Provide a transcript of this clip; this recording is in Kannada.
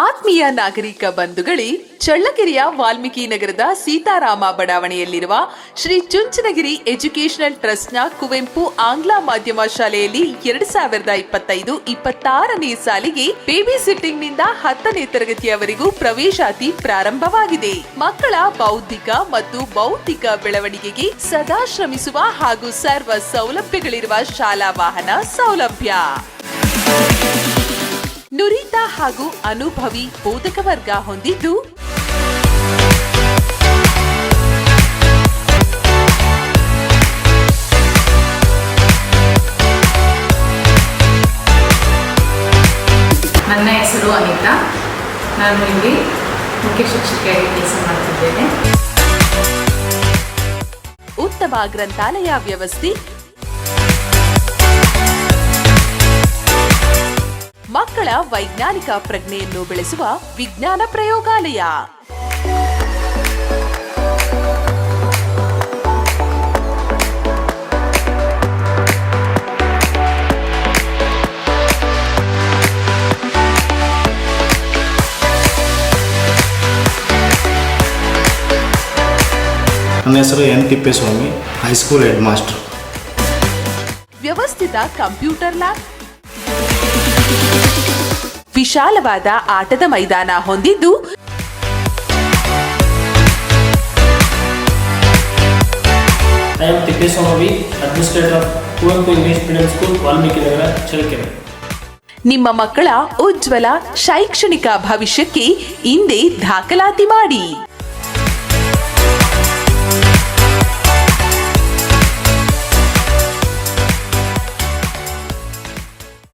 ಆತ್ಮೀಯ ನಾಗರಿಕ ಬಂಧುಗಳೇ, ಚಳ್ಳಕೆರೆಯ ವಾಲ್ಮೀಕಿ ನಗರದ ಸೀತಾರಾಮ ಬಡಾವಣೆಯಲ್ಲಿರುವ ಶ್ರೀ ಚುಂಚನಗಿರಿ ಎಜುಕೇಷನಲ್ ಟ್ರಸ್ಟ್ನ ಕುವೆಂಪು ಆಂಗ್ಲ ಮಾಧ್ಯಮ ಶಾಲೆಯಲ್ಲಿ 2025-26ನೇ ಸಾಲಿಗೆ ಬೇಬಿ ಸಿಟ್ಟಿಂಗ್ ನಿಂದ 10ನೇ ತರಗತಿಯವರೆಗೂ ಪ್ರವೇಶಾತಿ ಪ್ರಾರಂಭವಾಗಿದೆ. ಮಕ್ಕಳ ಬೌದ್ಧಿಕ ಮತ್ತು ಭೌತಿಕ ಬೆಳವಣಿಗೆಗೆ ಸದಾ ಶ್ರಮಿಸುವ ಹಾಗೂ ಸರ್ವ ಸೌಲಭ್ಯಗಳಿರುವ ಶಾಲಾ ವಾಹನ ಸೌಲಭ್ಯ, ನುರಿತ ಹಾಗೂ ಅನುಭವಿ ಬೋಧಕ ವರ್ಗ ಹೊಂದಿದ್ದು ನನ್ನ ಹೆಸರು ಅನಿತಾ. ನಾನು ಇಲ್ಲಿ ಮುಖ್ಯ ಶಿಕ್ಷಕಿಯಾಗಿ ಕೆಲಸ ಮಾಡುತ್ತಿದ್ದೇನೆ. ಉತ್ತಮ ಗ್ರಂಥಾಲಯ ವ್ಯವಸ್ಥೆ, ಮಕ್ಕಳ ವೈಜ್ಞಾನಿಕ ಪ್ರಜ್ಞೆಯನ್ನು ಬೆಳೆಸುವ ವಿಜ್ಞಾನ ಪ್ರಯೋಗಾಲಯ, ನನ್ನ ಹೆಸರು N Thippeswamy, high school headmaster. ವ್ಯವಸ್ಥಿತ ಕಂಪ್ಯೂಟರ್ ಲ್ಯಾಬ್, ವಿಶಾಲವಾದ ಆಟದ ಮೈದಾನ ಹೊಂದಿದ್ದು I am Tippeswamy, Administrator of Kuvenpu English Medium School, Valmiki Nagar, Challakere. ನಿಮ್ಮ ಮಕ್ಕಳ ಉಜ್ವಲ ಶೈಕ್ಷಣಿಕ ಭವಿಷ್ಯಕ್ಕೆ ಇಂದೇ ದಾಖಲಾತಿ ಮಾಡಿ.